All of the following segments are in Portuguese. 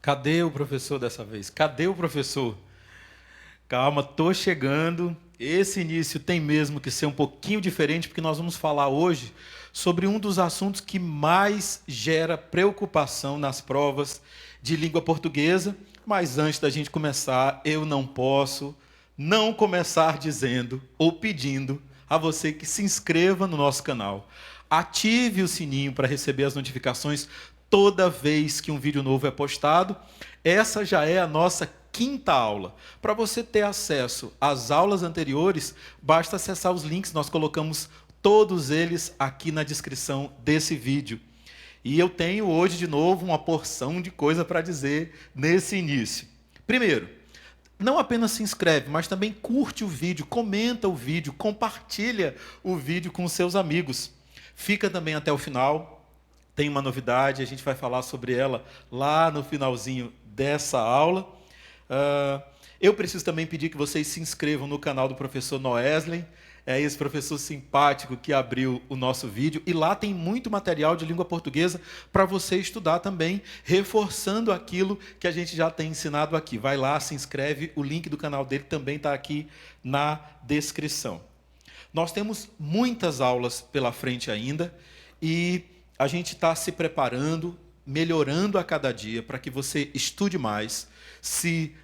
Cadê o professor dessa vez? Cadê o professor? Calma, tô chegando. Esse início tem mesmo que ser um pouquinho diferente, porque nós vamos falar hoje sobre um dos assuntos que mais gera preocupação nas provas de língua portuguesa. Mas antes da gente começar, eu não posso não começar dizendo ou pedindo a você que se inscreva no nosso canal. Ative o sininho para receber as notificações toda vez que um vídeo novo é postado. Essa já é a nossa quinta aula. Para você ter acesso às aulas anteriores, basta acessar os links, nós colocamos todos eles aqui na descrição desse vídeo. E eu tenho hoje, de novo, uma porção de coisa para dizer nesse início. Primeiro, não apenas se inscreve, mas também curte o vídeo, comenta o vídeo, compartilha o vídeo com os seus amigos. Fica também até o final, tem uma novidade, a gente vai falar sobre ela lá no finalzinho dessa aula. Eu preciso também pedir que vocês se inscrevam no canal do professor Noesley, é esse professor simpático que abriu o nosso vídeo, e lá tem muito material de língua portuguesa para você estudar também, reforçando aquilo que a gente já tem ensinado aqui. Vai lá, se inscreve, o link do canal dele também está aqui na descrição. Nós temos muitas aulas pela frente ainda, e a gente está se preparando, melhorando a cada dia para que você estude mais, se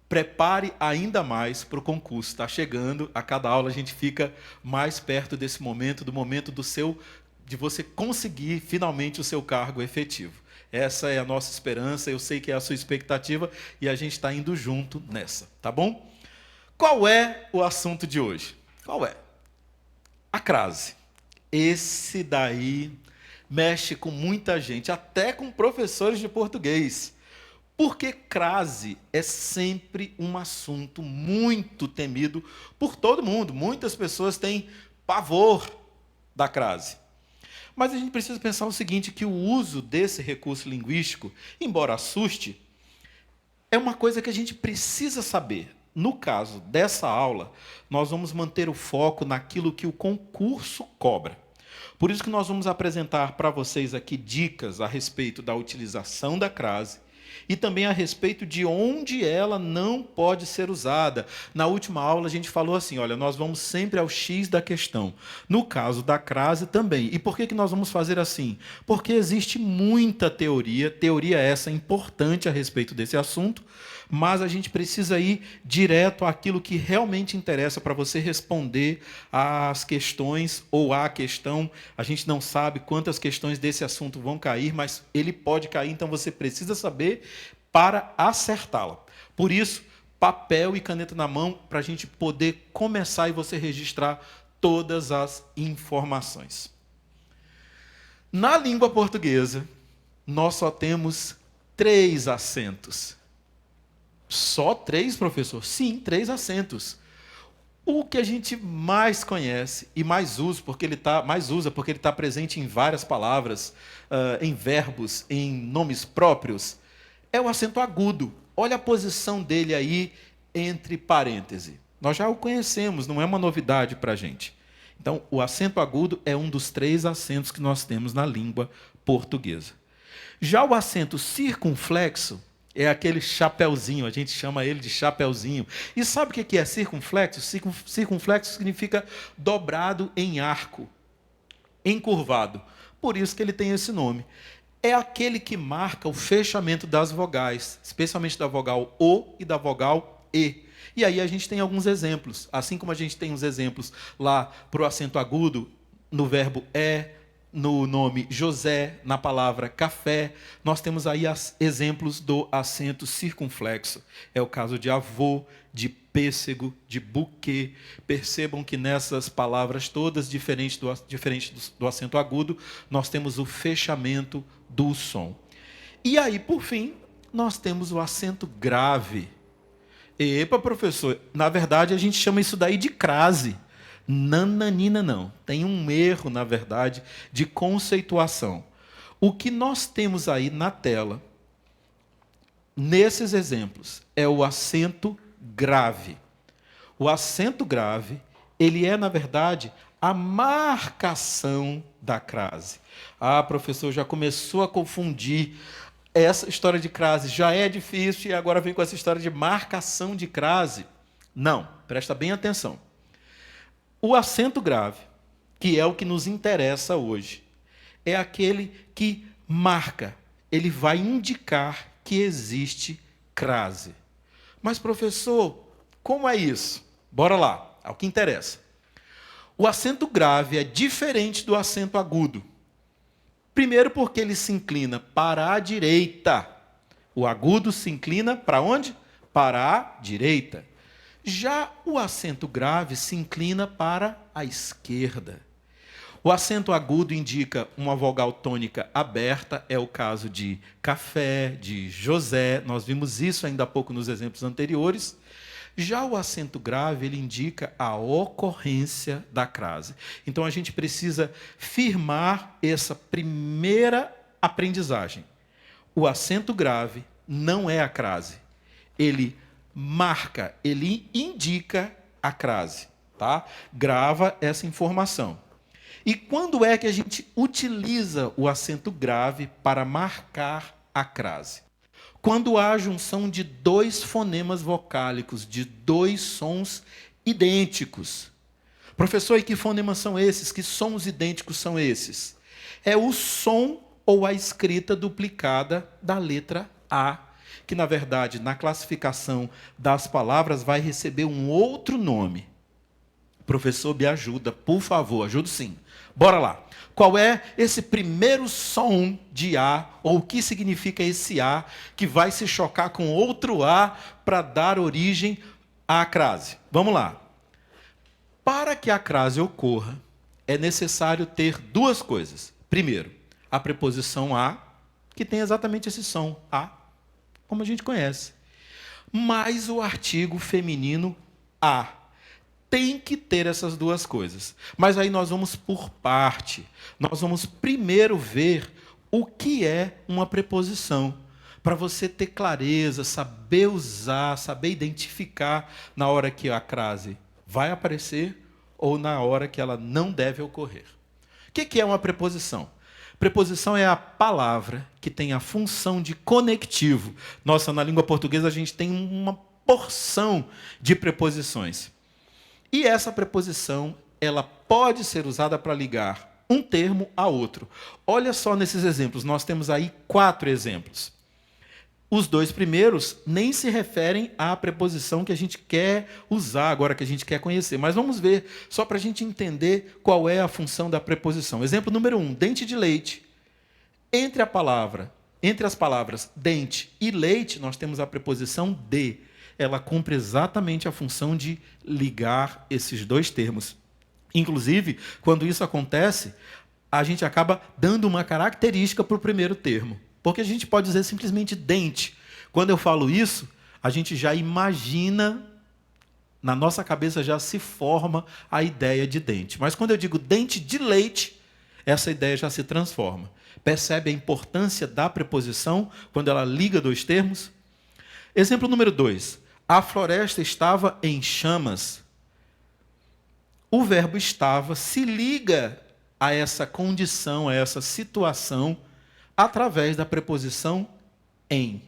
prepare ainda mais para o concurso. Está chegando, a cada aula a gente fica mais perto desse momento, do momento de você conseguir finalmente o seu cargo efetivo. Essa é a nossa esperança, eu sei que é a sua expectativa e a gente está indo junto nessa, tá bom? Qual é o assunto de hoje? Qual é? A crase. Esse daí mexe com muita gente, até com professores de português. Porque crase é sempre um assunto muito temido por todo mundo. Muitas pessoas têm pavor da crase. Mas a gente precisa pensar o seguinte, que o uso desse recurso linguístico, embora assuste, é uma coisa que a gente precisa saber. No caso dessa aula, nós vamos manter o foco naquilo que o concurso cobra. Por isso que nós vamos apresentar para vocês aqui dicas a respeito da utilização da crase, e também a respeito de onde ela não pode ser usada. Na última aula a gente falou assim, olha, nós vamos sempre ao X da questão. No caso da crase também. E por que nós vamos fazer assim? Porque existe muita teoria essa importante a respeito desse assunto, mas a gente precisa ir direto àquilo que realmente interessa para você responder às questões ou à questão. A gente não sabe quantas questões desse assunto vão cair, mas ele pode cair, então você precisa saber para acertá-la. Por isso, papel e caneta na mão para a gente poder começar e você registrar todas as informações. Na língua portuguesa, nós só temos 3 acentos. Só 3, professor? Sim, 3 acentos. O que a gente mais conhece e mais usa, porque ele está presente em várias palavras, em verbos, em nomes próprios, é o acento agudo. Olha a posição dele aí entre parênteses. Nós já o conhecemos, não é uma novidade para a gente. Então, o acento agudo é um dos 3 acentos que nós temos na língua portuguesa. Já o acento circunflexo é aquele chapeuzinho, a gente chama ele de chapeuzinho. E sabe o que é circunflexo? Circunflexo significa dobrado em arco, encurvado. Por isso que ele tem esse nome. É aquele que marca o fechamento das vogais, especialmente da vogal O e da vogal E. E aí a gente tem alguns exemplos. Assim como a gente tem os exemplos lá para o acento agudo, no verbo no nome José, na palavra café, nós temos aí exemplos do acento circunflexo. É o caso de avô, de pêssego, de buquê. Percebam que nessas palavras todas, diferentes do acento agudo, nós temos o fechamento do som. E aí, por fim, nós temos o acento grave. Epa, professor, na verdade a gente chama isso daí de crase. Nananina não. Tem um erro, na verdade, de conceituação. O que nós temos aí na tela, nesses exemplos, é o acento grave. O acento grave, ele é, na verdade, a marcação da crase. Ah, professor, já começou a confundir essa história de crase já é difícil e agora vem com essa história de marcação de crase. Não, presta bem atenção. O acento grave, que é o que nos interessa hoje, é aquele que marca, ele vai indicar que existe crase. Mas, professor, como é isso? Bora lá, ao que interessa. O acento grave é diferente do acento agudo. Primeiro porque ele se inclina para a direita. O agudo se inclina para onde? Para a direita. Já o acento grave se inclina para a esquerda. O acento agudo indica uma vogal tônica aberta, é o caso de café, de José, nós vimos isso ainda há pouco nos exemplos anteriores. Já o acento grave, ele indica a ocorrência da crase. Então, a gente precisa firmar essa primeira aprendizagem. O acento grave não é a crase. Ele marca, ele indica a crase. Tá? Grava essa informação. E quando é que a gente utiliza o acento grave para marcar a crase? Quando há junção de dois fonemas vocálicos, de dois sons idênticos. Professor, e que fonemas são esses? Que sons idênticos são esses? É o som ou a escrita duplicada da letra A, que, na verdade, na classificação das palavras, vai receber um outro nome. Professor, me ajuda, por favor, ajudo sim. Bora lá. Qual é esse primeiro som de A, ou o que significa esse A, que vai se chocar com outro A para dar origem à crase? Vamos lá. Para que a crase ocorra, é necessário ter duas coisas. Primeiro, a preposição A, que tem exatamente esse som, A, como a gente conhece. Mais o artigo feminino A. Tem que ter essas duas coisas. Mas aí nós vamos por parte. Nós vamos primeiro ver o que é uma preposição, para você ter clareza, saber usar, saber identificar na hora que a crase vai aparecer ou na hora que ela não deve ocorrer. O que é uma preposição? Preposição é a palavra que tem a função de conectivo. Nossa, na língua portuguesa a gente tem uma porção de preposições. E essa preposição, ela pode ser usada para ligar um termo a outro. Olha só nesses exemplos, nós temos aí 4 exemplos. Os 2 primeiros nem se referem à preposição que a gente quer usar agora, que a gente quer conhecer. Mas vamos ver, só para a gente entender qual é a função da preposição. Exemplo número 1, dente de leite. Entre as palavras dente e leite, nós temos a preposição de. Ela cumpre exatamente a função de ligar esses 2 termos. Inclusive, quando isso acontece, a gente acaba dando uma característica para o primeiro termo. Porque a gente pode dizer simplesmente dente. Quando eu falo isso, a gente já imagina, na nossa cabeça já se forma a ideia de dente. Mas quando eu digo dente de leite, essa ideia já se transforma. Percebe a importância da preposição quando ela liga 2 termos? Exemplo número 2. A floresta estava em chamas. O verbo estava se liga a essa condição, a essa situação, através da preposição em.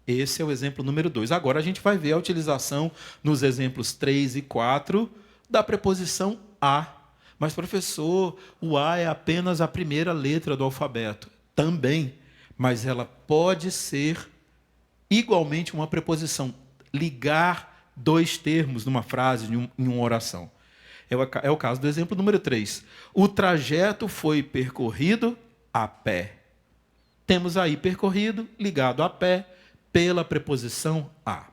Esse é o exemplo número 2. Agora a gente vai ver a utilização nos exemplos 3 e 4 da preposição a. Mas, professor, o a é apenas a primeira letra do alfabeto. Também, mas ela pode ser igualmente uma preposição, ligar 2 termos numa frase, em uma oração. É o caso do exemplo número 3. O trajeto foi percorrido a pé. Temos aí percorrido, ligado a pé, pela preposição a.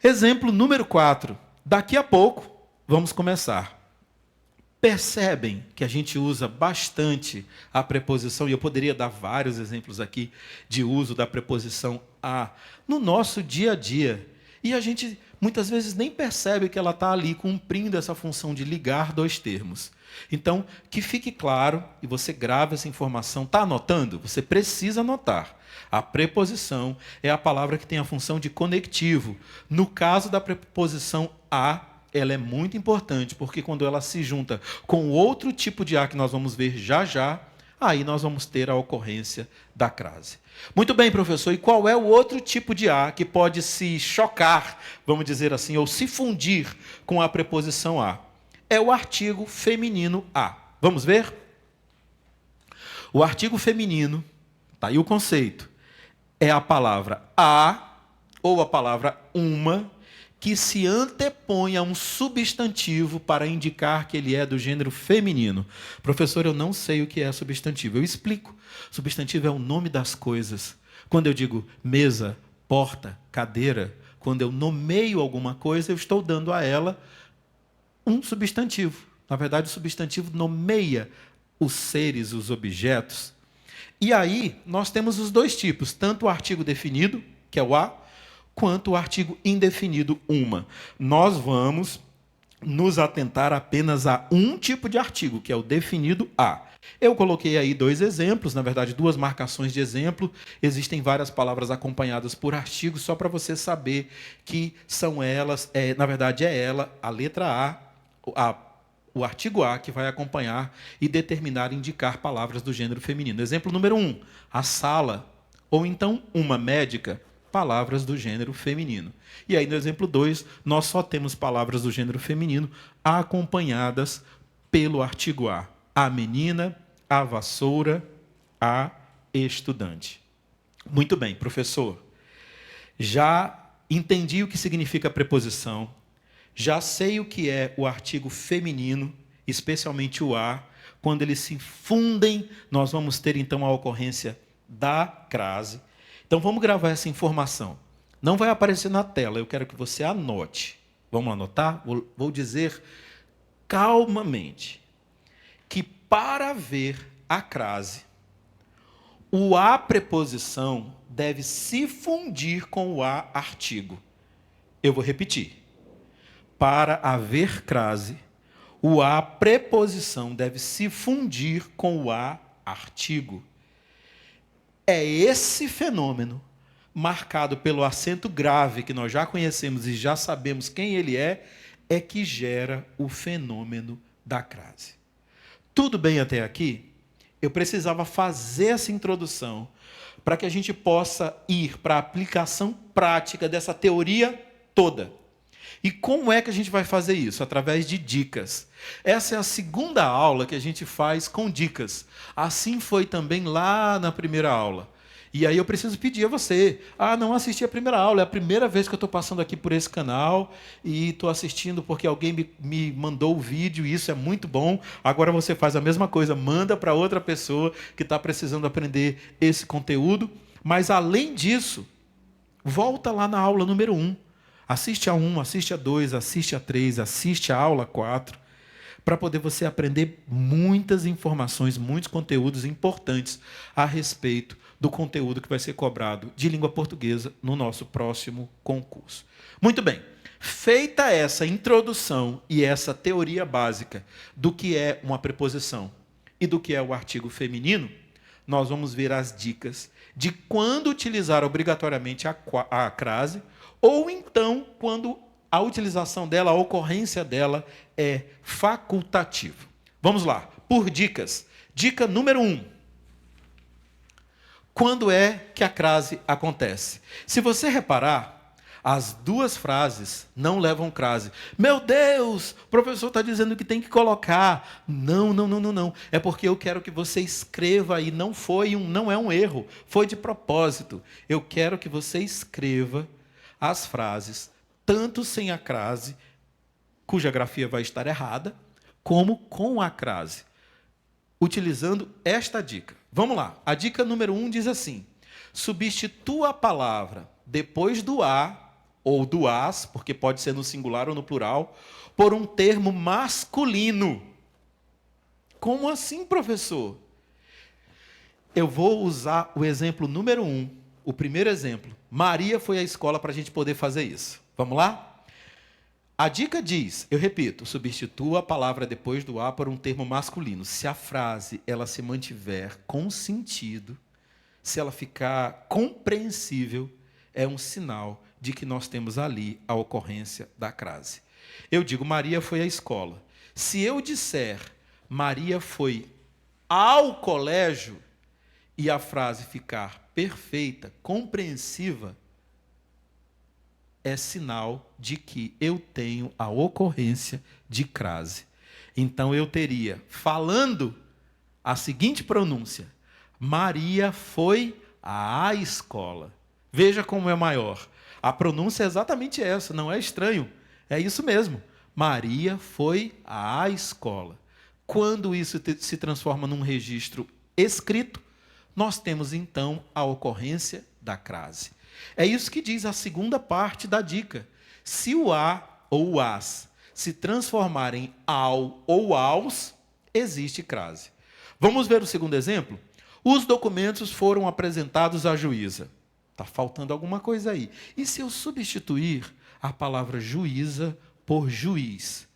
Exemplo número 4. Daqui a pouco, vamos começar. Percebem que a gente usa bastante a preposição, e eu poderia dar vários exemplos aqui de uso da preposição a no nosso dia a dia. E a gente muitas vezes nem percebe que ela está ali cumprindo essa função de ligar 2 termos. Então, que fique claro, e você grava essa informação. Está anotando? Você precisa anotar. A preposição é a palavra que tem a função de conectivo. No caso da preposição a, ela é muito importante, porque quando ela se junta com outro tipo de a que nós vamos ver já já, Aí nós vamos ter a ocorrência da crase. Muito bem, professor, e qual é o outro tipo de a que pode se chocar, vamos dizer assim, ou se fundir com a preposição a? É o artigo feminino a. Vamos ver? O artigo feminino, está aí o conceito, é a palavra a ou a palavra uma que se antepõe a um substantivo para indicar que ele é do gênero feminino. Professor, eu não sei o que é substantivo. Eu explico. Substantivo é o nome das coisas. Quando eu digo mesa, porta, cadeira, quando eu nomeio alguma coisa, eu estou dando a ela um substantivo. Na verdade, o substantivo nomeia os seres, os objetos. E aí, nós temos os dois tipos, tanto o artigo definido, que é o a, quanto o artigo indefinido, uma. Nós vamos nos atentar apenas a um tipo de artigo, que é o definido a. Eu coloquei aí dois exemplos, na verdade, duas marcações de exemplo. Existem várias palavras acompanhadas por artigos, só para você saber que são elas, na verdade, é ela, a letra o artigo a, que vai acompanhar e determinar, indicar palavras do gênero feminino. Exemplo número 1, a sala, ou então uma médica, palavras do gênero feminino. E aí, no exemplo 2, nós só temos palavras do gênero feminino acompanhadas pelo artigo a. A menina, a vassoura, a estudante. Muito bem, professor. Já entendi o que significa a preposição, já sei o que é o artigo feminino, especialmente o a. Quando eles se fundem, nós vamos ter, então, a ocorrência da crase. Então, vamos gravar essa informação. Não vai aparecer na tela, eu quero que você anote. Vamos anotar? Vou dizer calmamente que, para ver a crase, o a preposição deve se fundir com o a artigo. Eu vou repetir. Para haver crase, o a preposição deve se fundir com o a artigo. É esse fenômeno, marcado pelo acento grave, que nós já conhecemos e já sabemos quem ele é que gera o fenômeno da crase. Tudo bem até aqui? Eu precisava fazer essa introdução para que a gente possa ir para a aplicação prática dessa teoria toda. E como é que a gente vai fazer isso? Através de dicas. Essa é a segunda aula que a gente faz com dicas. Assim foi também lá na primeira aula. E aí eu preciso pedir a você, não assisti a primeira aula, é a primeira vez que eu estou passando aqui por esse canal e estou assistindo porque alguém me mandou o vídeo e isso é muito bom. Agora você faz a mesma coisa, manda para outra pessoa que está precisando aprender esse conteúdo. Mas além disso, volta lá na aula número 1. Assiste a 1, assiste a 2, assiste a 3, assiste a aula 4, para poder você aprender muitas informações, muitos conteúdos importantes a respeito do conteúdo que vai ser cobrado de língua portuguesa no nosso próximo concurso. Muito bem, feita essa introdução e essa teoria básica do que é uma preposição e do que é o artigo feminino, nós vamos ver as dicas de quando utilizar obrigatoriamente a crase, ou então quando a utilização dela, a ocorrência dela é facultativa. Vamos lá, por dicas. Dica número 1. Quando é que a crase acontece? Se você reparar, as duas frases não levam crase. Meu Deus, o professor está dizendo que tem que colocar. Não. É porque eu quero que você escreva aí. Não é um erro, foi de propósito. Eu quero que você escreva as frases, tanto sem a crase, cuja grafia vai estar errada, como com a crase, utilizando esta dica. Vamos lá. A dica número 1 diz assim: substitua a palavra depois do a, ou do as, porque pode ser no singular ou no plural, por um termo masculino. Como assim, professor? Eu vou usar o exemplo número 1, o primeiro exemplo. Maria foi à escola para a gente poder fazer isso. Vamos lá? A dica diz, eu repito, substitua a palavra depois do a por um termo masculino. Se a frase ela se mantiver com sentido, se ela ficar compreensível, é um sinal de que nós temos ali a ocorrência da crase. Eu digo, Maria foi à escola. Se eu disser, Maria foi ao colégio e a frase ficar perfeita, compreensiva, é sinal de que eu tenho a ocorrência de crase. Então eu teria, falando a seguinte pronúncia: Maria foi à escola. Veja como é maior. A pronúncia é exatamente essa, não é estranho. É isso mesmo. Maria foi à escola. Quando isso se transforma num registro escrito, nós temos então a ocorrência da crase. É isso que diz a segunda parte da dica. Se o a ou o as se transformarem ao ou aos, existe crase. Vamos ver o segundo exemplo? Os documentos foram apresentados à juíza. Está faltando alguma coisa aí. E se eu substituir a palavra juíza por juiz?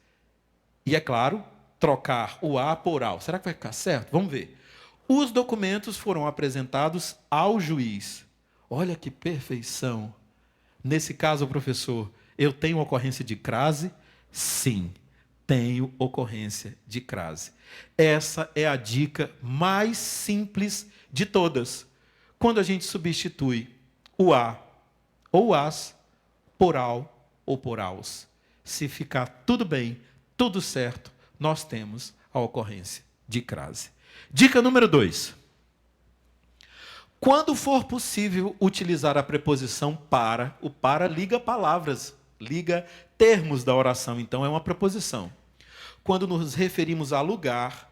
E é claro, trocar o a por ao. Será que vai ficar certo? Vamos ver. Os documentos foram apresentados ao juiz. Olha que perfeição. Nesse caso, professor, eu tenho ocorrência de crase? Sim, tenho ocorrência de crase. Essa é a dica mais simples de todas. Quando a gente substitui o a ou as por ao ou por aos. Se ficar tudo bem, tudo certo, nós temos a ocorrência de crase. Dica número 2. Quando for possível utilizar a preposição para, o para liga palavras, liga termos da oração, então é uma preposição. Quando nos referimos a lugar,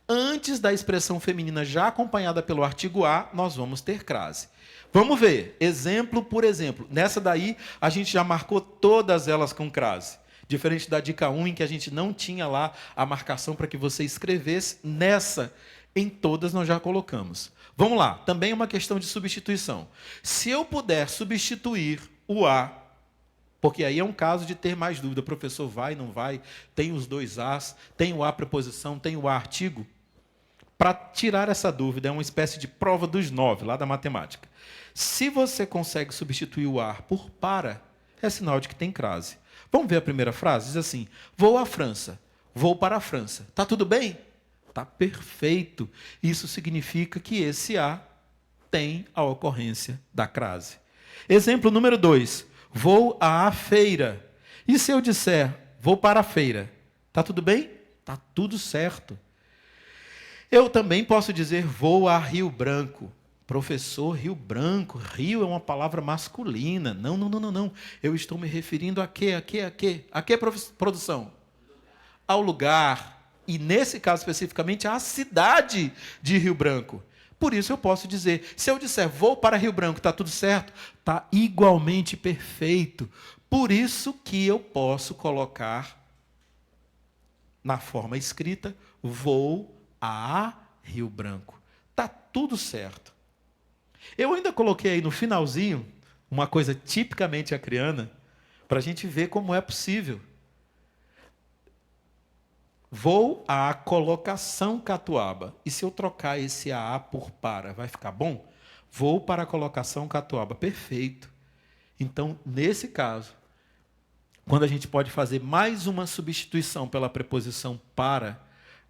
antes da expressão feminina já acompanhada pelo artigo a, nós vamos ter crase. Vamos ver, exemplo por exemplo. Nessa daí, a gente já marcou todas elas com crase. Diferente da dica 1, em que a gente não tinha lá a marcação para que você escrevesse, nessa, em todas nós já colocamos. Vamos lá, também é uma questão de substituição. Se eu puder substituir o a, porque aí é um caso de ter mais dúvida, professor, vai, não vai, tem os dois as, tem o a preposição, tem o a artigo. Para tirar essa dúvida, é uma espécie de prova dos 9, lá da matemática. Se você consegue substituir o a por para, é sinal de que tem crase. Vamos ver a primeira frase? Diz assim: vou à França, vou para a França. Está tudo bem? Está perfeito. Isso significa que esse a tem a ocorrência da crase. Exemplo número 2. Vou à feira. E se eu disser, vou para a feira, está tudo bem? Está tudo certo. Eu também posso dizer, vou a Rio Branco. Professor, Rio Branco. Rio é uma palavra masculina. Não, não, não, não, não. Eu estou me referindo a quê? A quê? A quê? A que produção? Ao lugar. E nesse caso especificamente, à cidade de Rio Branco. Por isso eu posso dizer, se eu disser, vou para Rio Branco, está tudo certo? Está igualmente perfeito. Por isso que eu posso colocar na forma escrita, vou a Rio Branco. Está tudo certo. Eu ainda coloquei aí no finalzinho uma coisa tipicamente acreana, para a gente ver como é possível. Vou à colocação Catuaba. E se eu trocar esse a por para, vai ficar bom? Vou para a colocação Catuaba. Perfeito. Então, nesse caso, quando a gente pode fazer mais uma substituição pela preposição para,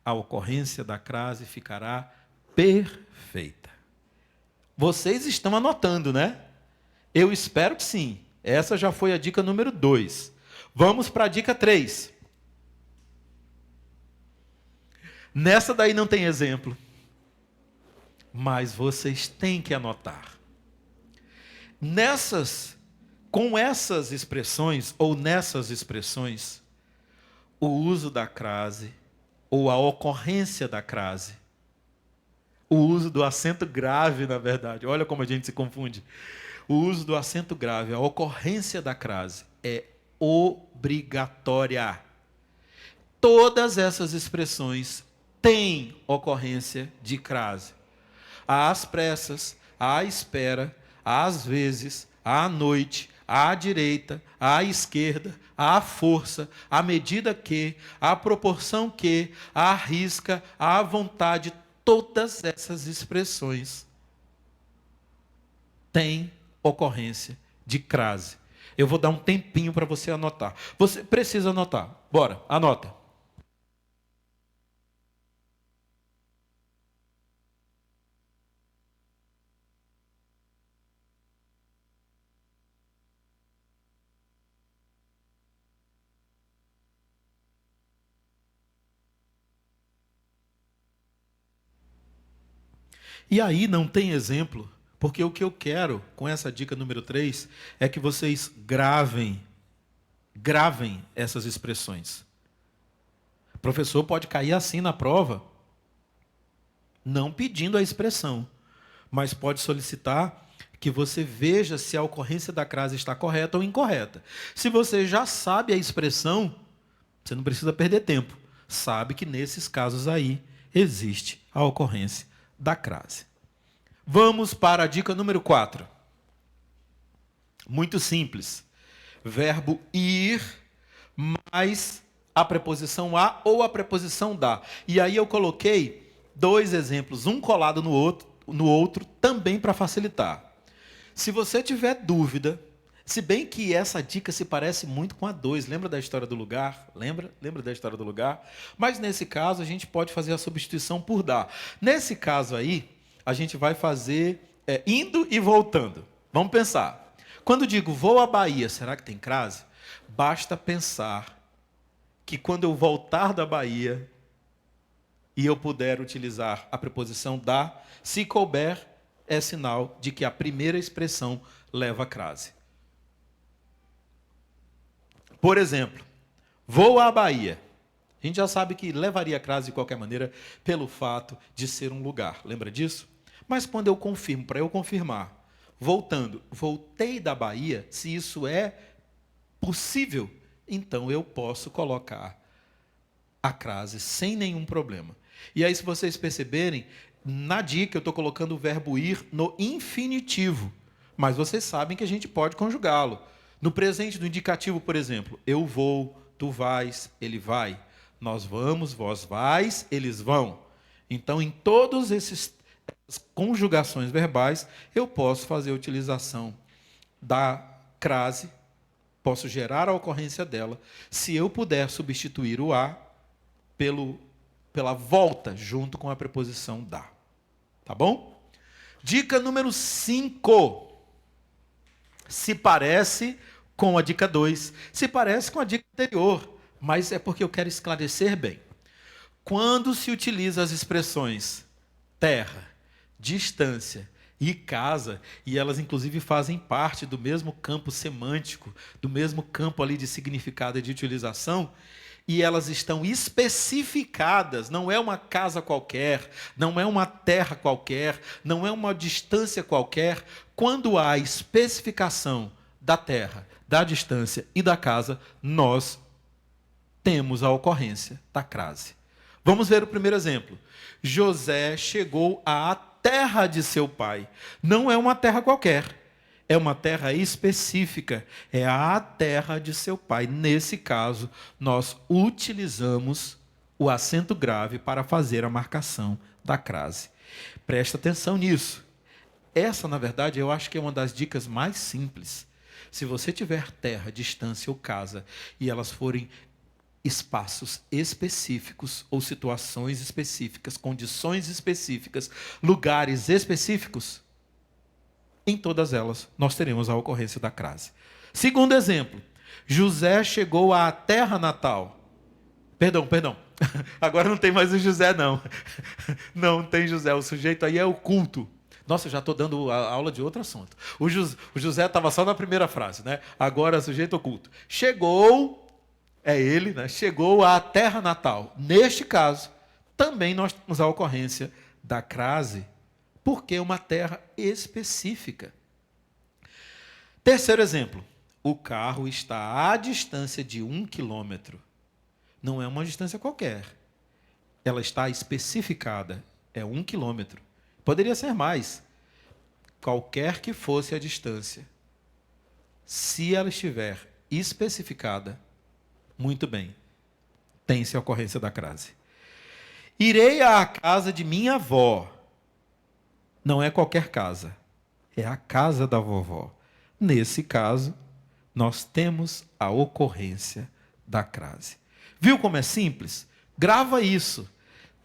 a ocorrência da crase ficará perfeita. Vocês estão anotando, né? Eu espero que sim. Essa já foi a dica número 2. Vamos para a dica 3. Nessa daí não tem exemplo. Mas vocês têm que anotar. Com essas expressões, ou nessas expressões, o uso da crase, ou a ocorrência da crase, o uso do acento grave, na verdade, olha como a gente se confunde. O uso do acento grave, a ocorrência da crase, é obrigatória. Todas essas expressões têm ocorrência de crase. Às pressas, à espera, às vezes, à noite, à direita, à esquerda, à força, à medida que, à proporção que, à risca, à vontade, todas essas expressões têm ocorrência de crase. Eu vou dar um tempinho para você anotar. Você precisa anotar. Bora, anota. E aí não tem exemplo, porque o que eu quero com essa dica número 3 é que vocês gravem essas expressões. O professor pode cair assim na prova, não pedindo a expressão, mas pode solicitar que você veja se a ocorrência da crase está correta ou incorreta. Se você já sabe a expressão, você não precisa perder tempo. Sabe que nesses casos aí existe a ocorrência da crase. Vamos para a dica número 4. Muito simples. Verbo ir mais a preposição a ou a preposição da. E aí eu coloquei 2 exemplos, um colado no outro também para facilitar. Se você tiver dúvida, se bem que essa dica se parece muito com a 2, lembra da história do lugar? Lembra da história do lugar? Mas nesse caso a gente pode fazer a substituição por dar. Nesse caso aí, a gente vai fazer indo e voltando. Vamos pensar. Quando digo vou à Bahia, será que tem crase? Basta pensar que quando eu voltar da Bahia e eu puder utilizar a preposição da, se couber, é sinal de que a primeira expressão leva a crase. Por exemplo, vou à Bahia. A gente já sabe que levaria a crase de qualquer maneira pelo fato de ser um lugar. Lembra disso? Mas quando eu confirmo, para eu confirmar, voltei da Bahia, se isso é possível, então eu posso colocar a crase sem nenhum problema. E aí, se vocês perceberem, na dica eu estou colocando o verbo ir no infinitivo, mas vocês sabem que a gente pode conjugá-lo. No presente do indicativo, por exemplo, eu vou, tu vais, ele vai, nós vamos, vós vais, eles vão. Então, em todas essas conjugações verbais, eu posso fazer a utilização da crase, posso gerar a ocorrência dela, se eu puder substituir o a pela volta junto com a preposição da. Tá bom? Dica número 5. Se parece com a dica 2, se parece com a dica anterior, mas é porque eu quero esclarecer bem. Quando se utiliza as expressões terra, distância e casa, e elas inclusive fazem parte do mesmo campo semântico, do mesmo campo ali de significado e de utilização, e elas estão especificadas, não é uma casa qualquer, não é uma terra qualquer, não é uma distância qualquer. Quando há especificação da terra, da distância e da casa, nós temos a ocorrência da crase. Vamos ver o primeiro exemplo. José chegou à terra de seu pai. Não é uma terra qualquer. É uma terra específica, é a terra de seu pai. Nesse caso, nós utilizamos o acento grave para fazer a marcação da crase. Presta atenção nisso. Essa, na verdade, eu acho que é uma das dicas mais simples. Se você tiver terra, distância ou casa, e elas forem espaços específicos ou situações específicas, condições específicas, lugares específicos, em todas elas, nós teremos a ocorrência da crase. Segundo exemplo, José chegou à terra natal. Perdão. Agora não tem mais o José, não. Não tem José, o sujeito aí é oculto. Nossa, eu já estou dando a aula de outro assunto. O José estava só na primeira frase, né? Agora, sujeito oculto. Chegou, é ele, né? Chegou à terra natal. Neste caso, também nós temos a ocorrência da crase, porque é uma terra específica. Terceiro exemplo. O carro está à distância de 1 quilômetro. Não é uma distância qualquer. Ela está especificada. É 1 quilômetro. Poderia ser mais. Qualquer que fosse a distância. Se ela estiver especificada, muito bem. Tem-se a ocorrência da crase. Irei à casa de minha avó. Não é qualquer casa, é a casa da vovó. Nesse caso, nós temos a ocorrência da crase. Viu como é simples? Grava isso.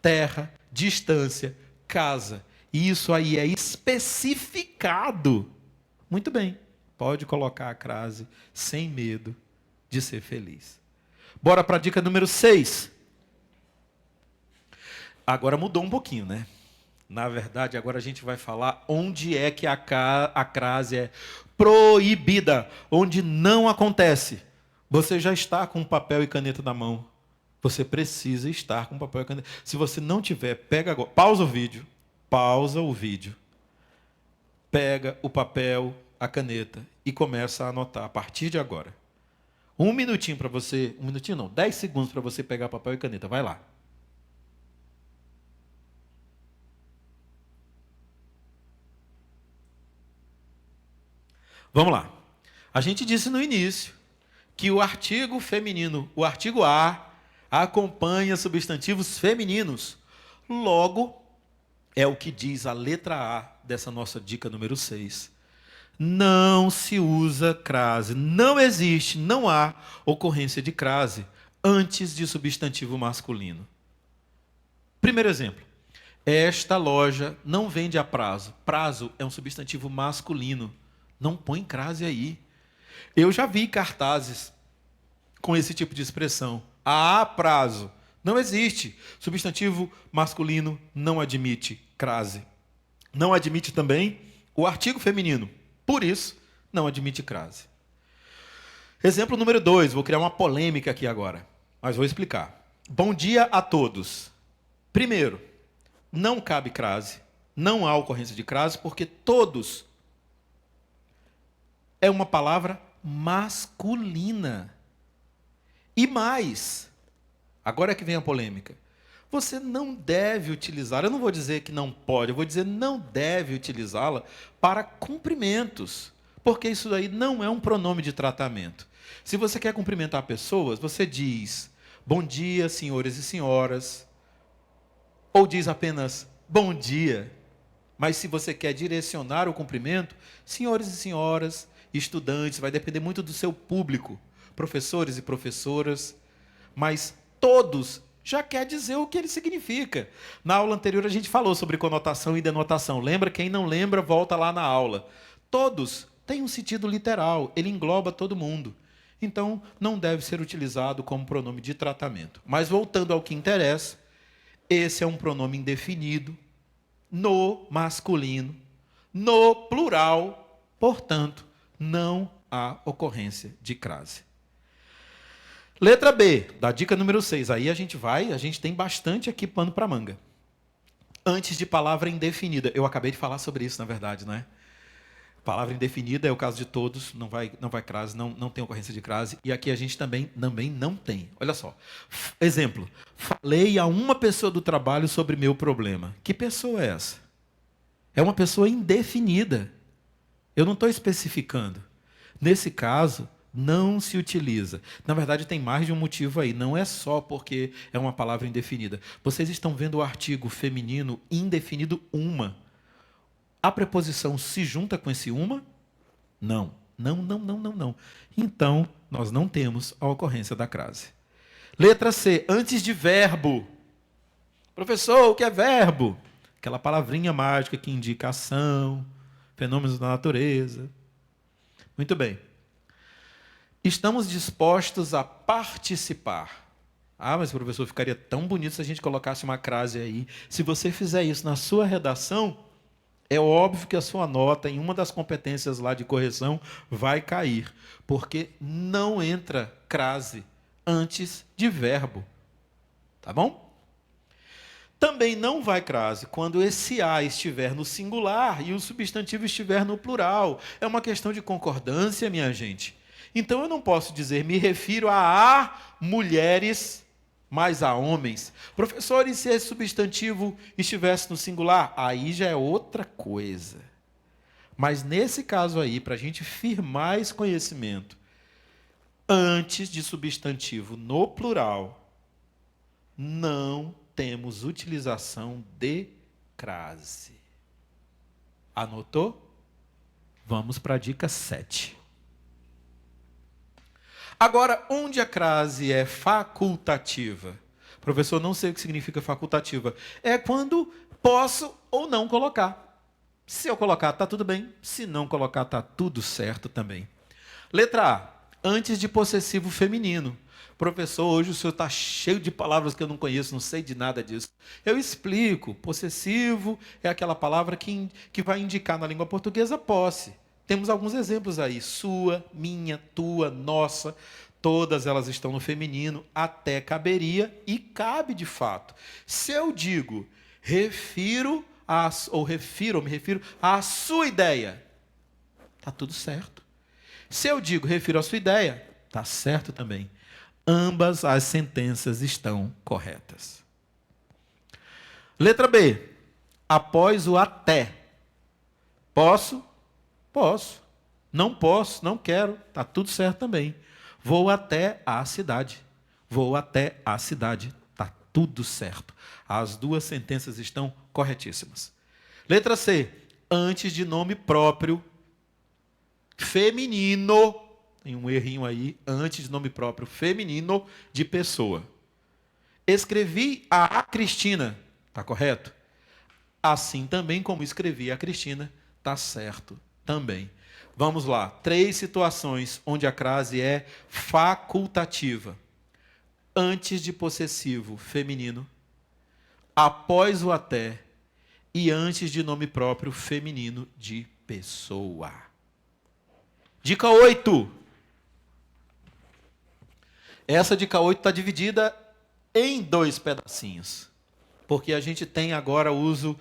Terra, distância, casa. Isso aí é especificado. Muito bem, pode colocar a crase sem medo de ser feliz. Bora para a dica número 6. Agora mudou um pouquinho, né? Na verdade, agora a gente vai falar onde é que a crase é proibida, onde não acontece. Você já está com papel e caneta na mão. Você precisa estar com papel e caneta. Se você não tiver, pega agora. Pausa o vídeo. Pega o papel, a caneta e começa a anotar a partir de agora. 1 minutinho para você, 1 minutinho não, 10 segundos para você pegar papel e caneta. Vai lá. Vamos lá. A gente disse no início que o artigo feminino, o artigo A, acompanha substantivos femininos. Logo, é o que diz a letra A dessa nossa dica número 6. Não se usa crase. Não existe, não há ocorrência de crase antes de substantivo masculino. Primeiro exemplo. Esta loja não vende a prazo. Prazo é um substantivo masculino. Não põe crase aí. Eu já vi cartazes com esse tipo de expressão. A prazo. Não existe. Substantivo masculino não admite crase. Não admite também o artigo feminino. Por isso, não admite crase. Exemplo número 2. Vou criar uma polêmica aqui agora, mas vou explicar. Bom dia a todos. Primeiro, não cabe crase. Não há ocorrência de crase, porque todos é uma palavra masculina. E mais, agora é que vem a polêmica. Você não deve utilizar, eu não vou dizer que não pode, eu vou dizer não deve utilizá-la para cumprimentos, porque isso aí não é um pronome de tratamento. Se você quer cumprimentar pessoas, você diz bom dia, senhores e senhoras, ou diz apenas bom dia. Mas se você quer direcionar o cumprimento, senhores e senhoras, estudantes, vai depender muito do seu público, professores e professoras, mas todos já quer dizer o que ele significa. Na aula anterior a gente falou sobre conotação e denotação. Lembra? Quem não lembra, volta lá na aula. Todos têm um sentido literal, ele engloba todo mundo. Então, não deve ser utilizado como pronome de tratamento. Mas voltando ao que interessa, esse é um pronome indefinido, no masculino, no plural, portanto, não há ocorrência de crase. Letra B, da dica número 6. Aí a gente tem bastante aqui pano para manga. Antes de palavra indefinida. Eu acabei de falar sobre isso, na verdade, não é? Palavra indefinida é o caso de todos, não vai crase, não tem ocorrência de crase. E aqui a gente também não tem. Olha só. Exemplo. Falei a uma pessoa do trabalho sobre meu problema. Que pessoa é essa? É uma pessoa indefinida. Eu não estou especificando. Nesse caso, não se utiliza. Na verdade, tem mais de um motivo aí. Não é só porque é uma palavra indefinida. Vocês estão vendo o artigo feminino indefinido uma. A preposição se junta com esse uma? Não. Não. Então, nós não temos a ocorrência da crase. Letra C. Antes de verbo. Professor, o que é verbo? Aquela palavrinha mágica que indica ação, fenômenos da natureza. Muito bem. Estamos dispostos a participar. Ah, mas professor, ficaria tão bonito se a gente colocasse uma crase aí. Se você fizer isso na sua redação, é óbvio que a sua nota em uma das competências lá de correção vai cair, porque não entra crase antes de verbo. Tá bom? Também não vai crase quando esse a estiver no singular e o substantivo estiver no plural. É uma questão de concordância, minha gente. Então eu não posso dizer, me refiro a mulheres, mas a homens. Professor, e se esse substantivo estivesse no singular? Aí já é outra coisa. Mas nesse caso aí, para a gente firmar esse conhecimento, antes de substantivo no plural, não temos utilização de crase. Anotou? Vamos para a dica 7. Agora, onde a crase é facultativa? Professor, não sei o que significa facultativa. É quando posso ou não colocar. Se eu colocar, está tudo bem. Se não colocar, está tudo certo também. Letra A. Antes de possessivo feminino. Professor, hoje o senhor está cheio de palavras que eu não conheço, não sei de nada disso. Eu explico. Possessivo é aquela palavra que vai indicar na língua portuguesa posse. Temos alguns exemplos aí. Sua, minha, tua, nossa. Todas elas estão no feminino. Até caberia e cabe de fato. Se eu digo, me refiro à sua ideia, está tudo certo. Se eu digo, refiro à sua ideia, está certo também. Ambas as sentenças estão corretas. Letra B. Após o até. Posso? Posso. Não posso, não quero. Está tudo certo também. Vou até a cidade. Vou até a cidade. Está tudo certo. As duas sentenças estão corretíssimas. Letra C. Antes de nome próprio feminino. Tem um errinho aí, antes de nome próprio feminino de pessoa. Escrevi a Cristina, está correto? Assim também como escrevi a Cristina, está certo também. Vamos lá, 3 situações onde a crase é facultativa. Antes de possessivo feminino, após o até e antes de nome próprio feminino de pessoa. Dica 8. Essa dica 8 está dividida em 2 pedacinhos. Porque a gente tem agora o uso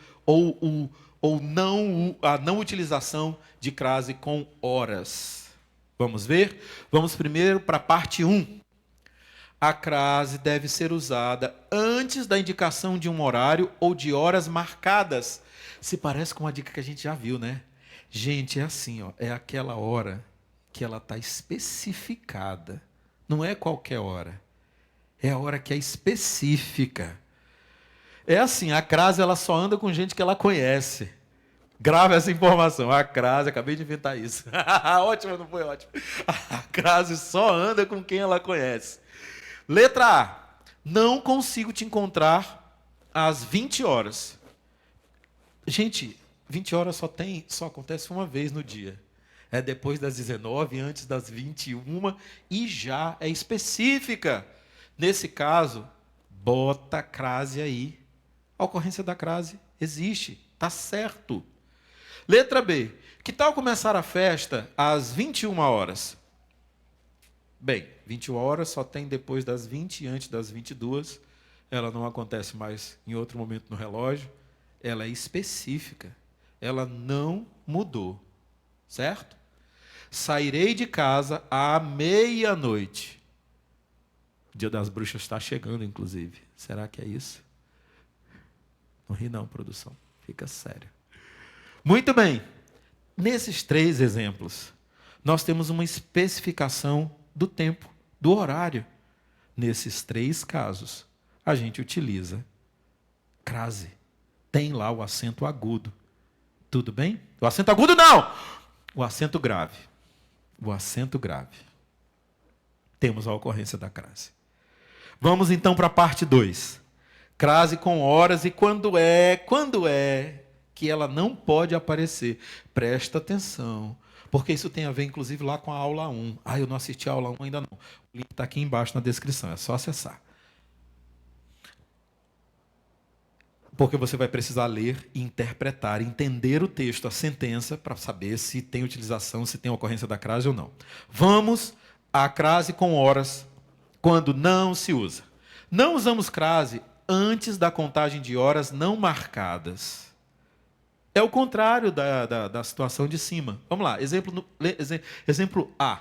a não utilização de crase com horas. Vamos ver? Vamos primeiro para a parte 1. A crase deve ser usada antes da indicação de um horário ou de horas marcadas. Se parece com uma dica que a gente já viu, né? Gente, é assim, ó, é aquela hora que ela está especificada. Não é qualquer hora. É a hora que é específica. É assim, a crase ela só anda com gente que ela conhece. Grave essa informação. A crase, acabei de inventar isso. Ótimo, não foi ótimo? A crase só anda com quem ela conhece. Letra A. Não consigo te encontrar às 20 horas. Gente, 20 horas só acontece uma vez no dia. É depois das 19, antes das 21 e já é específica. Nesse caso, bota a crase aí. A ocorrência da crase existe, está certo. Letra B. Que tal começar a festa às 21 horas? Bem, 21 horas só tem depois das 20 e antes das 22. Ela não acontece mais em outro momento no relógio. Ela é específica. Ela não mudou. Certo? Sairei de casa à meia-noite. O Dia das Bruxas está chegando, inclusive. Será que é isso? Não ri não, produção. Fica sério. Muito bem. Nesses 3 exemplos, nós temos uma especificação do tempo, do horário. Nesses 3 casos, a gente utiliza crase. Tem lá o acento agudo. Tudo bem? O acento agudo não! O acento grave. O acento grave. Temos a ocorrência da crase. Vamos então para a parte 2. Crase com horas e quando é que ela não pode aparecer. Presta atenção, porque isso tem a ver inclusive lá com a aula 1. Eu não assisti a aula 1 ainda não. O link está aqui embaixo na descrição, é só acessar. Porque você vai precisar ler, interpretar, entender o texto, a sentença, para saber se tem utilização, se tem ocorrência da crase ou não. Vamos à crase com horas, quando não se usa. Não usamos crase antes da contagem de horas não marcadas. É o contrário da situação de cima. Vamos lá, exemplo A.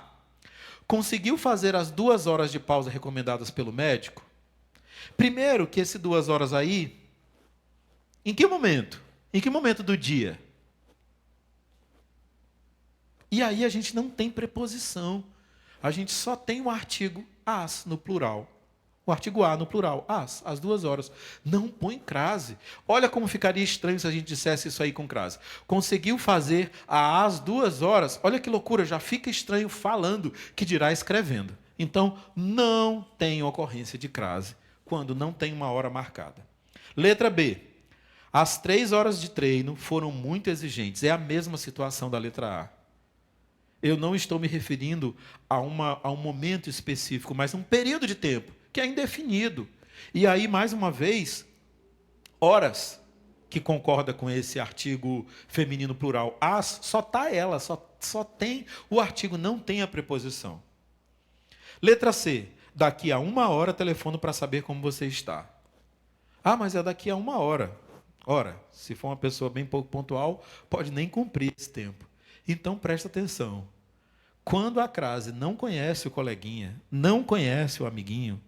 Conseguiu fazer as 2 horas de pausa recomendadas pelo médico? Primeiro que esse 2 horas aí, em que momento? Em que momento do dia? E aí a gente não tem preposição. A gente só tem o artigo as no plural. O artigo a no plural, às 2 horas. Não põe crase. Olha como ficaria estranho se a gente dissesse isso aí com crase. Conseguiu fazer às 2 horas. Olha que loucura, já fica estranho falando, que dirá escrevendo. Então, não tem ocorrência de crase quando não tem uma hora marcada. Letra B. As 3 horas de treino foram muito exigentes. É a mesma situação da letra A. Eu não estou me referindo a um momento específico, mas a um período de tempo, que é indefinido. E aí, mais uma vez, horas, que concorda com esse artigo feminino plural. As, só está ela, só tem o artigo, não tem a preposição. Letra C. Daqui a 1 hora telefono para saber como você está. Ah, mas é daqui a 1 hora. Ora, se for uma pessoa bem pouco pontual, pode nem cumprir esse tempo. Então, presta atenção. Quando a crase não conhece o coleguinha, não conhece o amiguinho,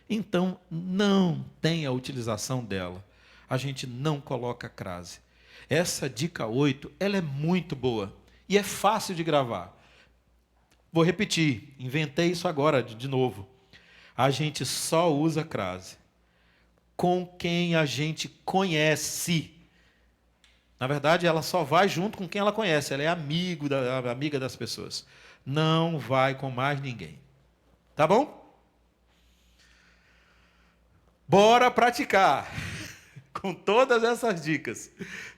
então não tem a utilização dela. A gente não coloca crase. Essa dica 8, ela é muito boa e é fácil de gravar. Vou repetir, inventei isso agora de novo. A gente só usa crase com quem a gente conhece. Na verdade, ela só vai junto com quem ela conhece. Ela é amiga das pessoas. Não vai com mais ninguém. Tá bom? Bora praticar. Com todas essas dicas.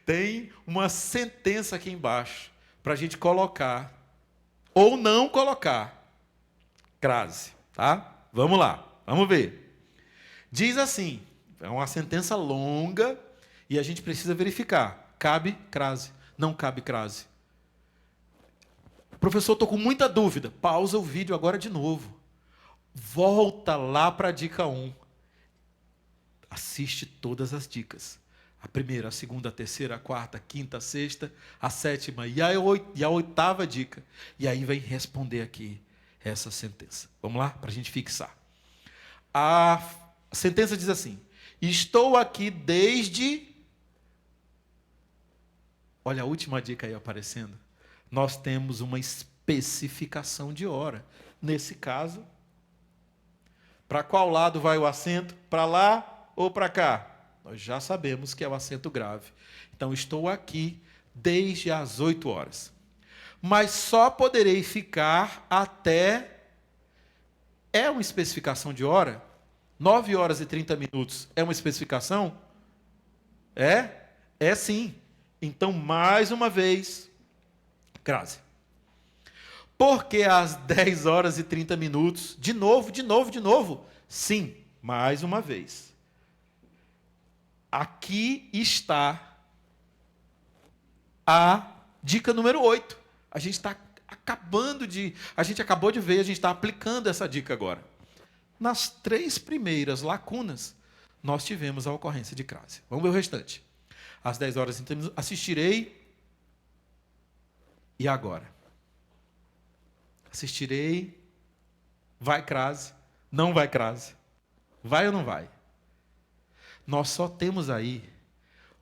Tem uma sentença aqui embaixo para a gente colocar ou não colocar crase. Tá? Vamos lá. Vamos ver. Diz assim. É uma sentença longa e a gente precisa verificar. Cabe crase, não cabe crase. Professor, estou com muita dúvida. Pausa o vídeo agora de novo. Volta lá para a dica 1. Assiste todas as dicas. A primeira, a segunda, a terceira, a quarta, a quinta, a sexta, a sétima e a 8ª dica. E aí vai responder aqui essa sentença. Vamos lá? Para a gente fixar. A sentença diz assim: estou aqui desde... Olha a última dica aí aparecendo. Nós temos uma especificação de hora. Nesse caso, para qual lado vai o acento? Para lá ou para cá? Nós já sabemos que é o acento grave. Então, estou aqui desde as 8 horas. Mas só poderei ficar até... É uma especificação de hora? 9 horas e 30 minutos é uma especificação? É? É sim. Então, mais uma vez, crase. Porque às 10 horas e 30 minutos, de novo, sim, mais uma vez. Aqui está a dica número 8. A gente acabou de ver, a gente está aplicando essa dica agora. Nas 3 primeiras lacunas, nós tivemos a ocorrência de crase. Vamos ver o restante. Às 10 horas, assistirei. E agora? Assistirei. Vai crase? Não vai crase? Vai ou não vai? Nós só temos aí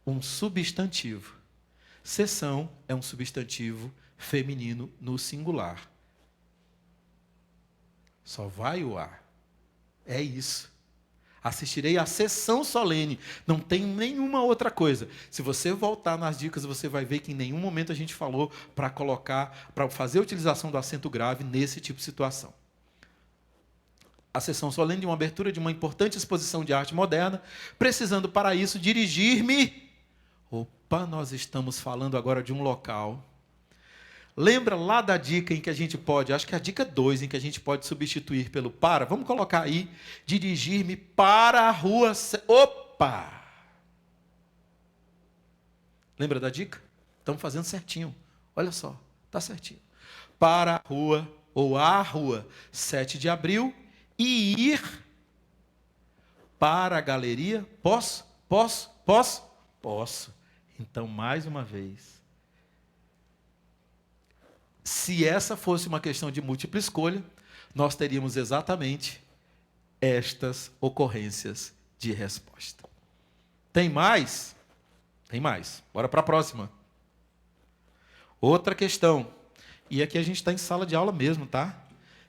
um substantivo. Sessão é um substantivo feminino no singular. Só vai o ar. É isso. Assistirei à sessão solene. Não tem nenhuma outra coisa. Se você voltar nas dicas, você vai ver que em nenhum momento a gente falou para fazer a utilização do acento grave nesse tipo de situação. A sessão solene de uma abertura de uma importante exposição de arte moderna, precisando para isso dirigir-me. Opa, nós estamos falando agora de um local. Lembra lá da dica em que a gente pode, acho que é a dica 2, em que a gente pode substituir pelo para? Vamos colocar aí, dirigir-me para a rua... Opa! Lembra da dica? Estamos fazendo certinho. Olha só, está certinho. Para a rua, ou a rua 7 de abril, e ir para a galeria... Posso? Posso. Então, mais uma vez... Se essa fosse uma questão de múltipla escolha, nós teríamos exatamente estas ocorrências de resposta. Tem mais? Tem mais. Bora para a próxima. Outra questão. E aqui a gente está em sala de aula mesmo, tá?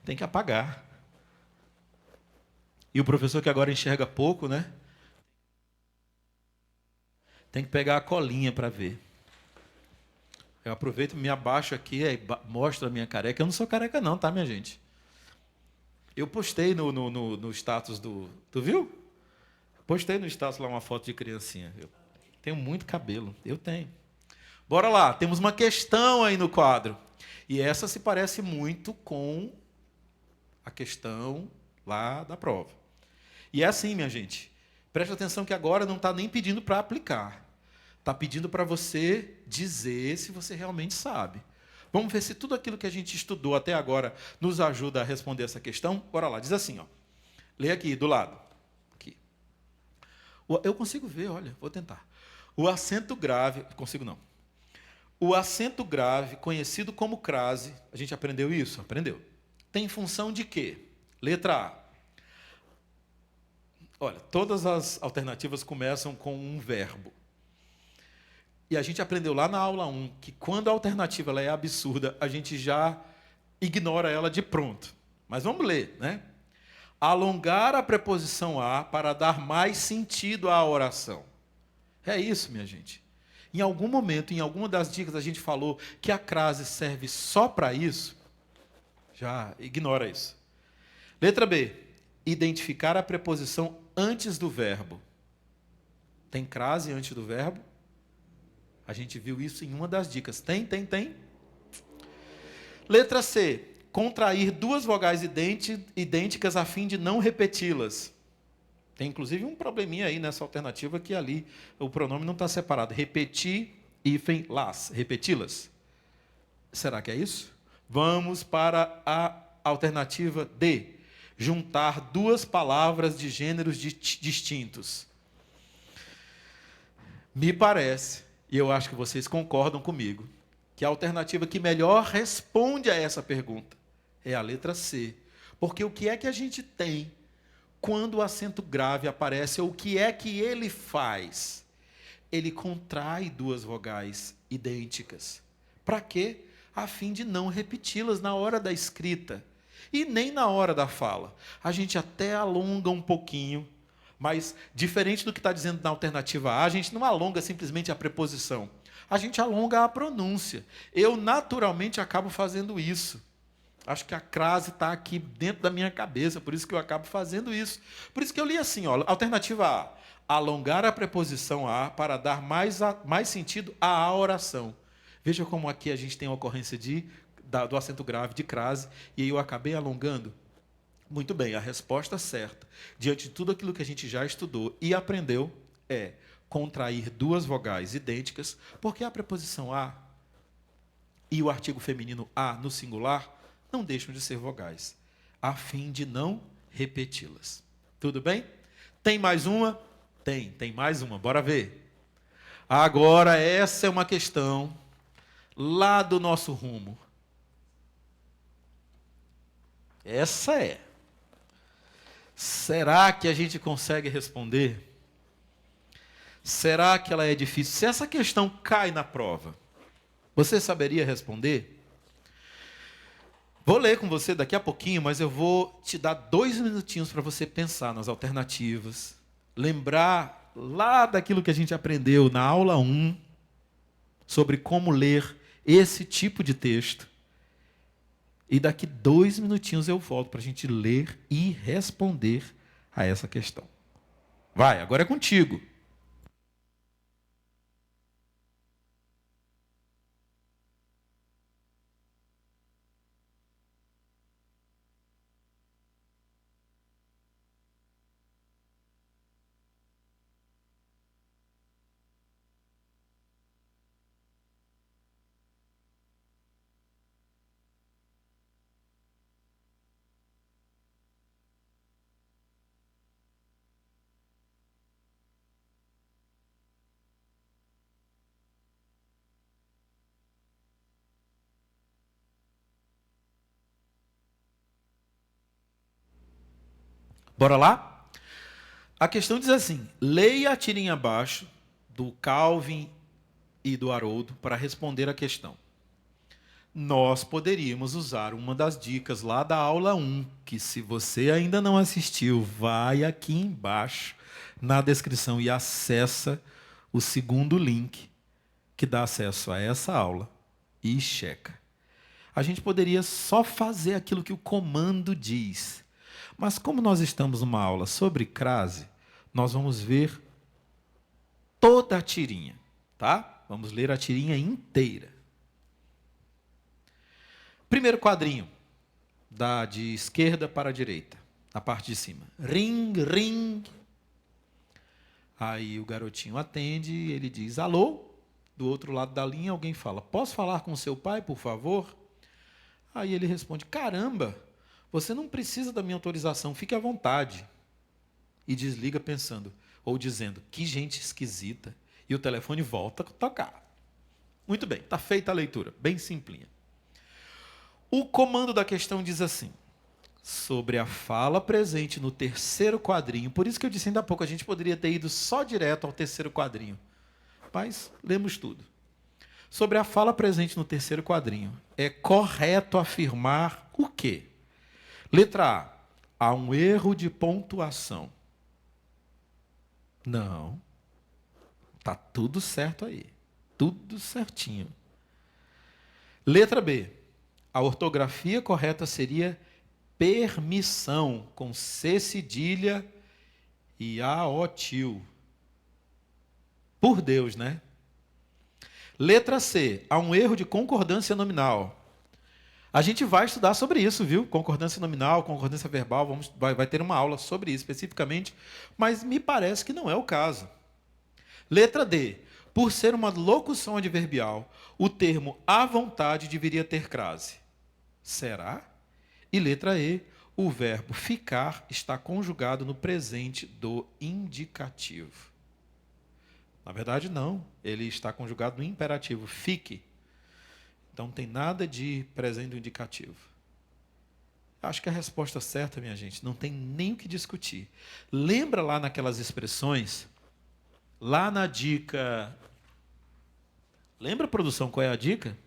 Tem que apagar. E o professor que agora enxerga pouco, né? Tem que pegar a colinha para ver. Eu aproveito, me abaixo aqui e mostro a minha careca. Eu não sou careca não, tá, minha gente? Eu postei no status do... Tu viu? Postei no status lá uma foto de criancinha. Eu tenho muito cabelo. Eu tenho. Bora lá, temos uma questão aí no quadro. E essa se parece muito com a questão lá da prova. E é assim, minha gente. Preste atenção que agora não está nem pedindo para aplicar. Está pedindo para você dizer se você realmente sabe. Vamos ver se tudo aquilo que a gente estudou até agora nos ajuda a responder essa questão. Bora lá, diz assim, ó. Lê aqui, do lado. Aqui. Eu consigo ver, olha, vou tentar. O acento grave... Consigo não. O acento grave, conhecido como crase, a gente aprendeu isso? Aprendeu. Tem função de quê? Letra A. Olha, todas as alternativas começam com um verbo. E a gente aprendeu lá na aula 1 que quando a alternativa ela é absurda, a gente já ignora ela de pronto. Mas vamos ler, né? Alongar a preposição a para dar mais sentido à oração. É isso, minha gente. Em algum momento, em alguma das dicas, a gente falou que a crase serve só para isso. Já ignora isso. Letra B. Identificar a preposição antes do verbo. Tem crase antes do verbo? A gente viu isso em uma das dicas. Tem. Letra C. Contrair duas vogais idênticas a fim de não repeti-las. Tem inclusive um probleminha aí nessa alternativa que ali o pronome não está separado. Repetir, hífen, las. Repeti-las. Será que é isso? Vamos para a alternativa D. Juntar duas palavras de gêneros distintos. Me parece, e eu acho que vocês concordam comigo, que a alternativa que melhor responde a essa pergunta é a letra C. Porque o que é que a gente tem quando o acento grave aparece, ou o que é que ele faz? Ele contrai duas vogais idênticas. Para quê? A fim de não repeti-las na hora da escrita e nem na hora da fala. A gente até alonga um pouquinho, mas diferente do que está dizendo na alternativa A, a gente não alonga simplesmente a preposição. A gente alonga a pronúncia. Eu naturalmente acabo fazendo isso. Acho que a crase está aqui dentro da minha cabeça, por isso que eu acabo fazendo isso. Por isso que eu li assim, ó, alternativa A, alongar a preposição a para dar mais sentido à oração. Veja como aqui a gente tem a ocorrência do acento grave de crase, e aí eu acabei alongando. Muito bem, a resposta certa, diante de tudo aquilo que a gente já estudou e aprendeu, é contrair duas vogais idênticas, porque a preposição a e o artigo feminino a no singular não deixam de ser vogais, a fim de não repeti-las. Tudo bem? Tem mais uma? Tem mais uma, bora ver. Agora, essa é uma questão lá do nosso rumo. Essa é. Será que a gente consegue responder? Será que ela é difícil? Se essa questão cai na prova, você saberia responder? Vou ler com você daqui a pouquinho, mas eu vou te dar 2 minutinhos para você pensar nas alternativas, lembrar lá daquilo que a gente aprendeu na aula 1, sobre como ler esse tipo de texto. E daqui 2 minutinhos eu volto para a gente ler e responder a essa questão. Vai, agora é contigo. Bora lá? A questão diz assim: leia a tirinha abaixo do Calvin e do Haroldo para responder a questão. Nós poderíamos usar uma das dicas lá da aula 1, que se você ainda não assistiu, vai aqui embaixo na descrição e acessa o segundo link que dá acesso a essa aula e checa. A gente poderia só fazer aquilo que o comando diz. Mas como nós estamos numa aula sobre crase, nós vamos ver toda a tirinha, tá? Vamos ler a tirinha inteira. Primeiro quadrinho, de esquerda para a direita, na parte de cima. Ring, ring. Aí o garotinho atende, ele diz, alô? Do outro lado da linha, alguém fala, posso falar com seu pai, por favor? Aí ele responde, caramba, você não precisa da minha autorização, fique à vontade. E desliga pensando, ou dizendo, que gente esquisita. E o telefone volta a tocar. Muito bem, está feita a leitura, bem simplinha. O comando da questão diz assim, sobre a fala presente no terceiro quadrinho, por isso que eu disse ainda há pouco, a gente poderia ter ido só direto ao terceiro quadrinho, mas lemos tudo. Sobre a fala presente no terceiro quadrinho, é correto afirmar o quê? Letra A, há um erro de pontuação. Não. Está tudo certo aí. Tudo certinho. Letra B, a ortografia correta seria permissão, com C cedilha e A-O tio. Por Deus, né? Letra C, há um erro de concordância nominal. A gente vai estudar sobre isso, viu? Concordância nominal, concordância verbal, vai ter uma aula sobre isso especificamente, mas me parece que não é o caso. Letra D, por ser uma locução adverbial, o termo à vontade deveria ter crase. Será? E letra E, o verbo ficar está conjugado no presente do indicativo. Na verdade, não. Ele está conjugado no imperativo, fique. Então, não tem nada de presente do indicativo. Acho que a resposta certa, minha gente, não tem nem o que discutir. Lembra lá naquelas expressões, lá na dica... Lembra, produção, qual é a dica?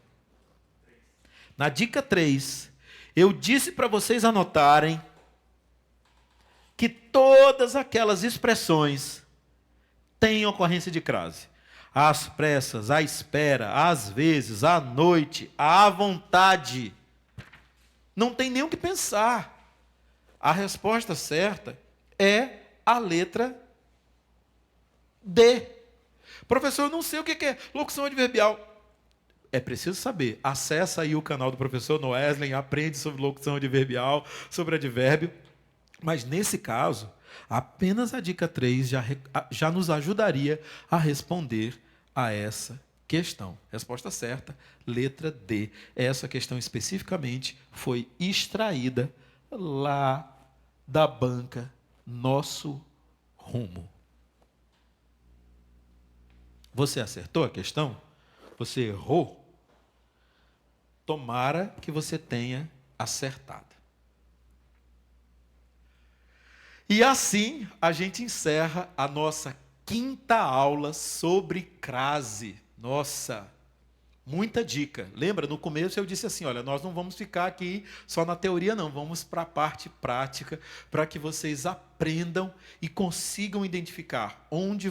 Na dica 3, eu disse para vocês anotarem que todas aquelas expressões têm ocorrência de crase. Às pressas, à espera, às vezes, à noite, à vontade. Não tem nem o que pensar. A resposta certa é a letra D. Professor, eu não sei o que é locução adverbial. É preciso saber. Acessa aí o canal do professor Noeslin, aprende sobre locução adverbial, sobre advérbio. Mas, nesse caso, apenas a dica 3 já nos ajudaria a responder a essa questão. Resposta certa, letra D. Essa questão especificamente foi extraída lá da banca Nosso Rumo. Você acertou a questão? Você errou? Tomara que você tenha acertado. E assim a gente encerra a nossa quinta aula sobre crase. Nossa, muita dica. Lembra, no começo eu disse assim, olha, nós não vamos ficar aqui só na teoria não, vamos para a parte prática, para que vocês aprendam e consigam identificar onde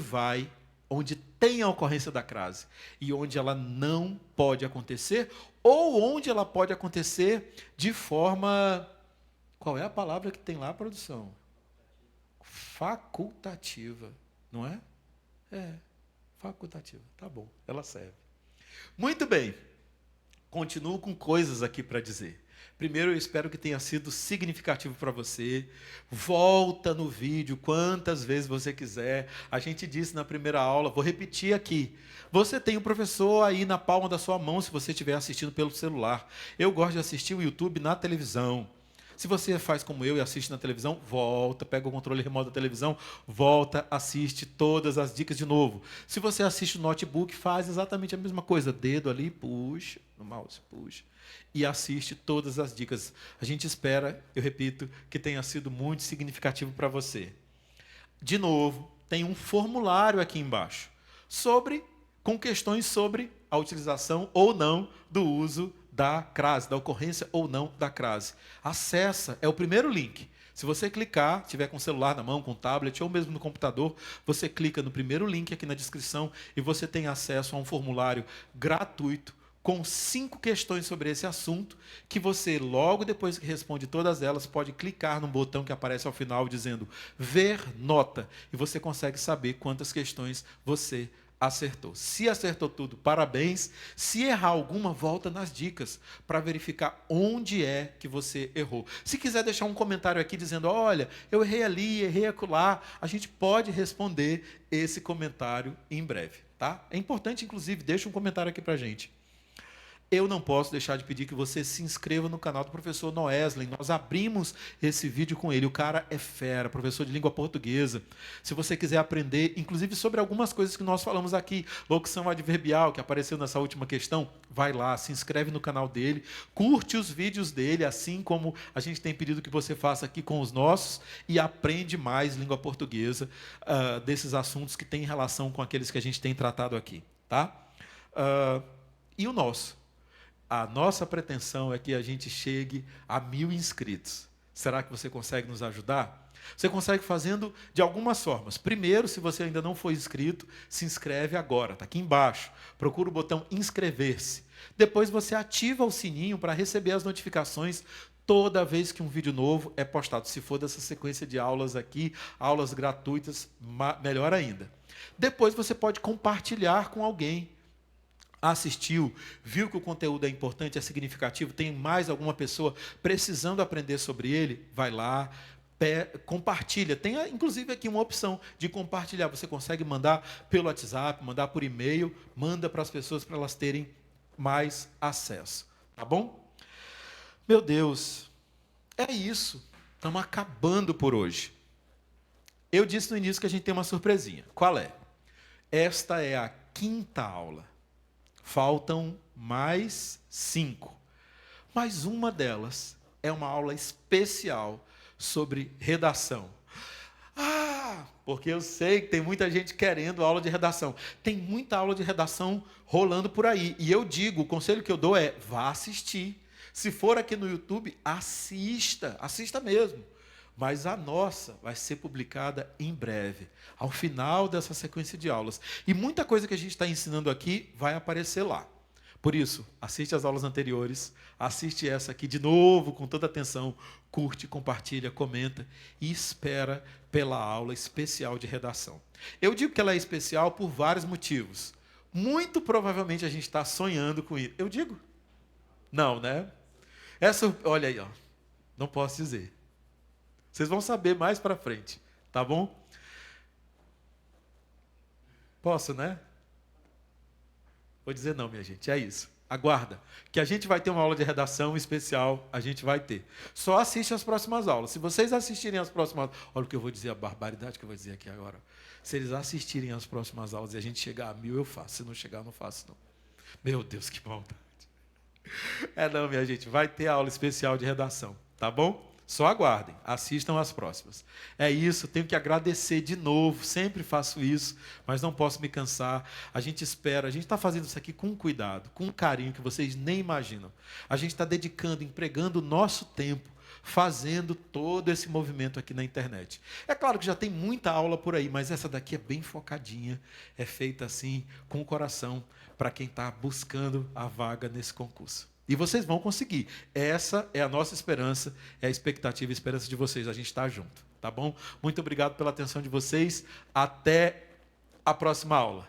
tem a ocorrência da crase e onde ela não pode acontecer, ou onde ela pode acontecer de forma... Qual é a palavra que tem lá, produção? Facultativa, não é? É, facultativa, tá bom, ela serve. Muito bem, continuo com coisas aqui para dizer. Primeiro, eu espero que tenha sido significativo para você. Volta no vídeo quantas vezes você quiser. A gente disse na primeira aula, vou repetir aqui. Você tem um professor aí na palma da sua mão se você estiver assistindo pelo celular. Eu gosto de assistir o YouTube na televisão. Se você faz como eu e assiste na televisão, volta, pega o controle remoto da televisão, volta, assiste todas as dicas de novo. Se você assiste no notebook, faz exatamente a mesma coisa. Dedo ali, puxa, no mouse, puxa. E assiste todas as dicas. A gente espera, eu repito, que tenha sido muito significativo para você. De novo, tem um formulário aqui embaixo, com questões sobre a utilização ou não do uso da crase, da ocorrência ou não da crase. Acessa, é o primeiro link. Se você clicar, tiver com o celular na mão, com o tablet ou mesmo no computador, você clica no primeiro link aqui na descrição e você tem acesso a um formulário gratuito com 5 questões sobre esse assunto, que você, logo depois que responde todas elas, pode clicar no botão que aparece ao final dizendo ver nota, e você consegue saber quantas questões você acertou. Se acertou tudo, parabéns. Se errar alguma, volta nas dicas para verificar onde é que você errou. Se quiser deixar um comentário aqui dizendo, olha, eu errei ali, errei acolá, a gente pode responder esse comentário em breve, tá? É importante, inclusive, deixa um comentário aqui para a gente. Eu não posso deixar de pedir que você se inscreva no canal do professor Noesley. Nós abrimos esse vídeo com ele. O cara é fera, professor de língua portuguesa. Se você quiser aprender, inclusive sobre algumas coisas que nós falamos aqui, locução adverbial, que apareceu nessa última questão, vai lá, se inscreve no canal dele, curte os vídeos dele, assim como a gente tem pedido que você faça aqui com os nossos, e aprende mais língua portuguesa desses assuntos que têm relação com aqueles que a gente tem tratado aqui. Tá? E o nosso? A nossa pretensão é que a gente chegue a 1000 inscritos. Será que você consegue nos ajudar? Você consegue fazendo de algumas formas. Primeiro, se você ainda não foi inscrito, se inscreve agora, está aqui embaixo. Procura o botão inscrever-se. Depois você ativa o sininho para receber as notificações toda vez que um vídeo novo é postado. Se for dessa sequência de aulas aqui, aulas gratuitas, melhor ainda. Depois você pode compartilhar com alguém. Assistiu, viu que o conteúdo é importante, é significativo, tem mais alguma pessoa precisando aprender sobre ele, vai lá, compartilha. Tem, inclusive, aqui uma opção de compartilhar. Você consegue mandar pelo WhatsApp, mandar por e-mail, manda para as pessoas para elas terem mais acesso. Tá bom? Meu Deus, é isso. Estamos acabando por hoje. Eu disse no início que a gente tem uma surpresinha. Qual é? Esta é a 5ª aula. Faltam mais 5. Mas uma delas é uma aula especial sobre redação. Porque eu sei que tem muita gente querendo aula de redação. Tem muita aula de redação rolando por aí. E eu digo, o conselho que eu dou é, vá assistir. Se for aqui no YouTube, assista mesmo. Mas a nossa vai ser publicada em breve, ao final dessa sequência de aulas. E muita coisa que a gente está ensinando aqui vai aparecer lá. Por isso, assiste as aulas anteriores, assiste essa aqui de novo, com toda atenção, curte, compartilha, comenta e espera pela aula especial de redação. Eu digo que ela é especial por vários motivos. Muito provavelmente a gente está sonhando com isso. Eu digo? Não, né? Olha aí, ó. Não posso dizer. Vocês vão saber mais para frente, tá bom? Posso, né? Vou dizer não, minha gente, é isso. Aguarda, que a gente vai ter uma aula de redação especial, a gente vai ter. Só assiste as próximas aulas. Se vocês assistirem as próximas... Olha o que eu vou dizer, a barbaridade que eu vou dizer aqui agora. Se eles assistirem as próximas aulas e a gente chegar a 1000, eu faço. Se não chegar, eu não faço, não. Meu Deus, que maldade. Não, minha gente, vai ter aula especial de redação, tá bom? Só aguardem, assistam as próximas. É isso, tenho que agradecer de novo, sempre faço isso, mas não posso me cansar. A gente espera, a gente está fazendo isso aqui com cuidado, com um carinho que vocês nem imaginam. A gente está dedicando, empregando o nosso tempo, fazendo todo esse movimento aqui na internet. É claro que já tem muita aula por aí, mas essa daqui é bem focadinha, é feita assim, com o coração, para quem está buscando a vaga nesse concurso. E vocês vão conseguir. Essa é a nossa esperança, é a expectativa e a esperança de vocês. A gente está junto, tá bom? Muito obrigado pela atenção de vocês. Até a próxima aula.